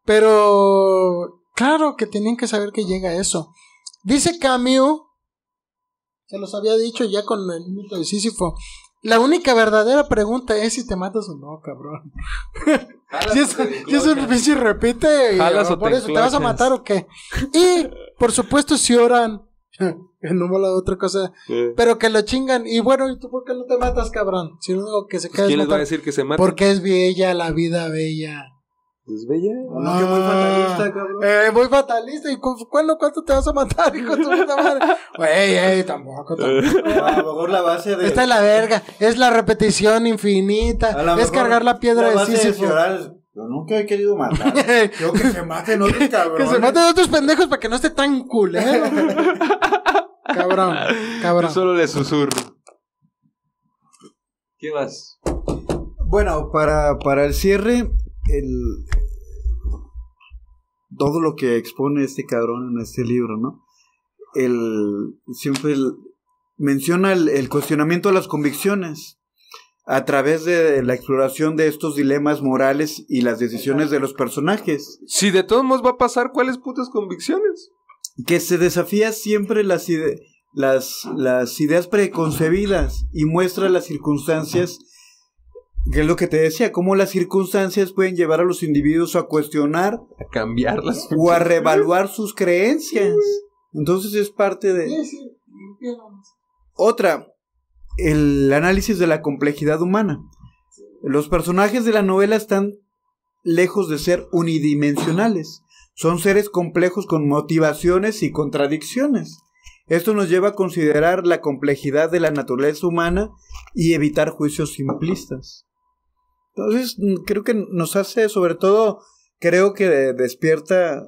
Pero claro que tenían que saber que llega eso. Dice Camus, se los había dicho ya con el mito de Sísifo. La única verdadera pregunta es si te matas o no, cabrón. Si eso el pinche repite, Jalas o por te eso, ¿te vas a enclochas? matar o qué? Y, por supuesto, si oran, que no me la otra cosa, pero que lo chingan. Y bueno, ¿y tú por qué no te matas, cabrón? Si no digo que se queda ¿Quién les va a matar. decir que se mata? Porque es bella la vida bella. Es bella. No, que muy fatalista, cabrón. Muy fatalista. ¿Y cuánto te vas a matar, hijo de tu puta madre? Güey, tampoco. A lo mejor la base de... Esta es la verga. Es la repetición infinita. a lo Es mejor cargar la piedra de base Sísifo. Ciudad es, yo nunca he querido matar. Yo que se maten otros Que cabrones. se maten otros pendejos para que no esté tan culero. Cabrón. Yo solo le susurro. ¿Qué más? Bueno, para el cierre, todo lo que expone este cabrón en este libro, ¿no? Siempre menciona el cuestionamiento de las convicciones a través de la exploración de estos dilemas morales y las decisiones de los personajes, Si de todos modos va a pasar, ¿cuáles putas convicciones? que se desafía siempre las ideas preconcebidas y muestra las circunstancias, que es lo que te decía, cómo las circunstancias pueden llevar a los individuos a cuestionar A cambiarlas. o a reevaluar sus creencias. Entonces es parte de... Otra, el análisis de la complejidad humana. Los personajes de la novela están lejos de ser unidimensionales. Son seres complejos con motivaciones y contradicciones. Esto nos lleva a considerar la complejidad de la naturaleza humana y evitar juicios simplistas. Entonces, creo que nos hace, sobre todo, creo que despierta.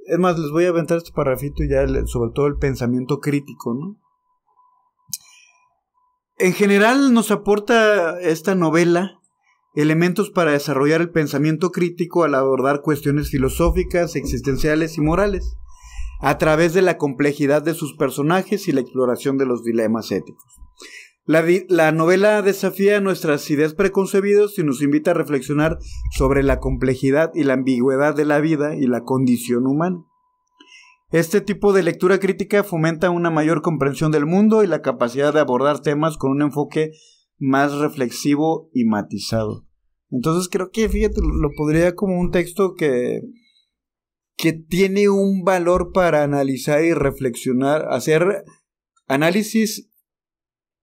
Es más, les voy a aventar este parrafito ya, sobre todo el pensamiento crítico, ¿no? En general nos aporta esta novela elementos para desarrollar el pensamiento crítico al abordar cuestiones filosóficas, existenciales y morales, a través de la complejidad de sus personajes y la exploración de los dilemas éticos. La novela desafía nuestras ideas preconcebidas y nos invita a reflexionar sobre la complejidad y la ambigüedad de la vida y la condición humana. Este tipo de lectura crítica fomenta una mayor comprensión del mundo y la capacidad de abordar temas con un enfoque más reflexivo y matizado. Entonces creo que, fíjate, lo podría como un texto que tiene un valor para analizar y reflexionar, hacer análisis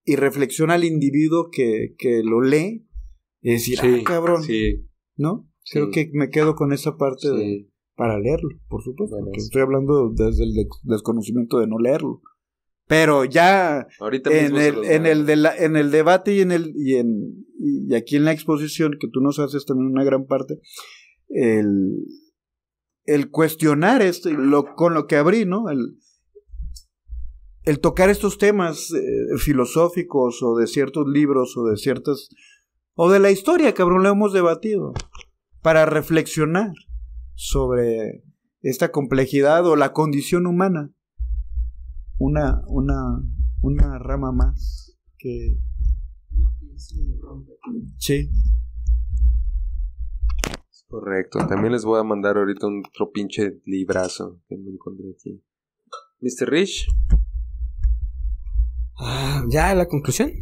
y reflexión al individuo que lo lee, y decir, Sí, cabrón, sí, ¿no? sí. Creo que me quedo con esa parte sí. para leerlo, por supuesto, Bueno, porque sí. estoy hablando desde el desconocimiento de no leerlo. Pero ya Ahorita mismo se los voy a- en el debate y aquí en la exposición, que tú nos haces también una gran parte, el cuestionar esto, con lo que abrí, ¿no? El tocar estos temas filosóficos o de ciertos libros o de la historia, cabrón, lo hemos debatido, para reflexionar sobre esta complejidad o la condición humana. Una rama más que... Sí. Correcto. También les voy a mandar ahorita otro pinche librazo que me encontré aquí. Mr. Rich, ¿Ya la conclusión?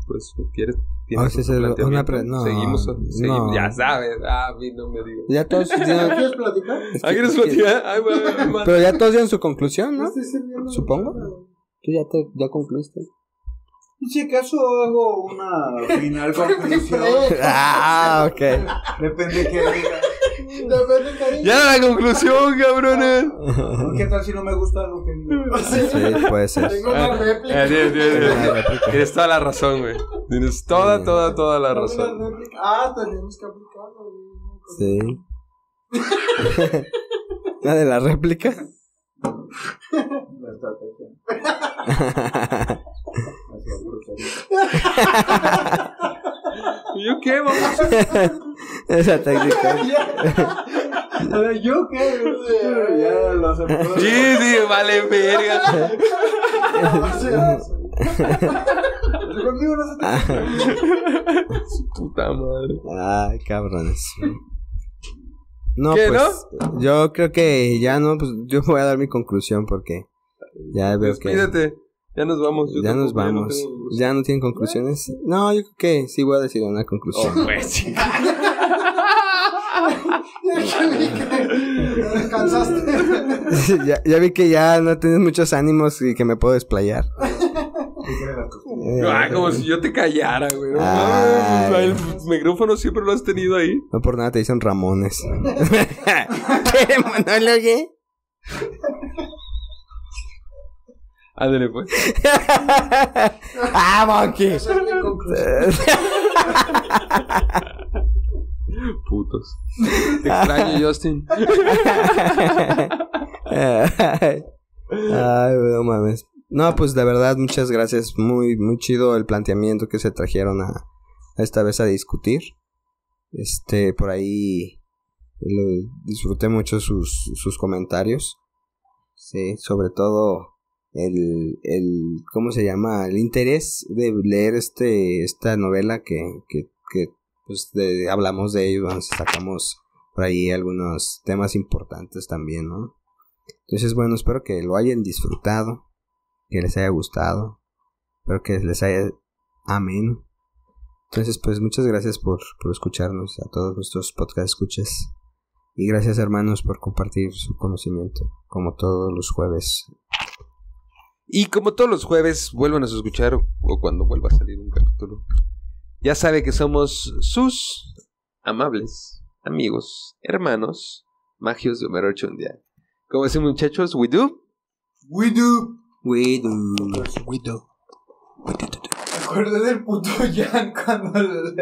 pues, ¿quieres? Ah, sí, otro sí, planteamiento? no, Seguimos, no. ya sabes. A mí no me digas. Ya todos ¿Quieres platicar? ¿Quieres platicar? Ay, bueno, Pero ya todos dieron su conclusión, ¿no? Estoy sirviendo. Supongo. Tú ya concluiste. Si acaso hago una final conclusión. Ah, ok. Depende que diga. Depende, cariño. ¡Ya la conclusión, cabrones! ¿Qué tal si no me gusta algo que diga? Sí, puede ser. Tengo una réplica. Tienes toda la razón, güey. Tienes toda la Tengo razón. una réplica. Ah, tenemos que aplicarlo. Sí. ¿La de la réplica? La estrategia. ¿Y yo qué, vamos? Esa técnica. ¿Yo qué? Ya lo aceptó. Sí, vale, verga. Conmigo no se te... Puta madre. Ay, cabrones. No, ¿Qué, pues yo creo que ya no, pues yo voy a dar mi conclusión porque ya veo que Despídete. Ya nos vamos. Yo ya nos tampoco, ya no vamos. tengo- ¿Ya no tienen conclusiones? No, yo creo que sí voy a decir una conclusión. Oh, pues, sí. Cansaste. ya vi que ya no tienes muchos ánimos y que me puedo desplayar. Como si yo te callara, güey. No Ay. mames, o sea, el micrófono siempre lo has tenido ahí. No por nada te dicen Ramones. ¿Qué monólogo? Ándale, pues. ¡Ah, Monkey! Esa es mi conclusión. Putos. Te extraño, Justin. Ay, no mames. No, pues de verdad, muchas gracias. Muy, muy chido el planteamiento que se trajeron a esta vez a discutir. Por ahí disfruté mucho sus comentarios. Sí, sobre todo el ¿cómo se llama? El interés de leer esta novela que pues hablamos de ello, sacamos por ahí algunos temas importantes también, ¿no? Entonces, bueno, espero que lo hayan disfrutado, que les haya gustado, espero que les haya ameno. Entonces, pues muchas gracias por escucharnos, a todos nuestros podcast escuchas, y gracias, hermanos, por compartir su conocimiento como todos los jueves. Y como todos los jueves, vuelvan a escuchar o cuando vuelva a salir un capítulo. Ya sabe que somos sus amables amigos, hermanos, magios de Homero Chundia. Como decimos, muchachos, we do. Me acordé del puto Jan cuando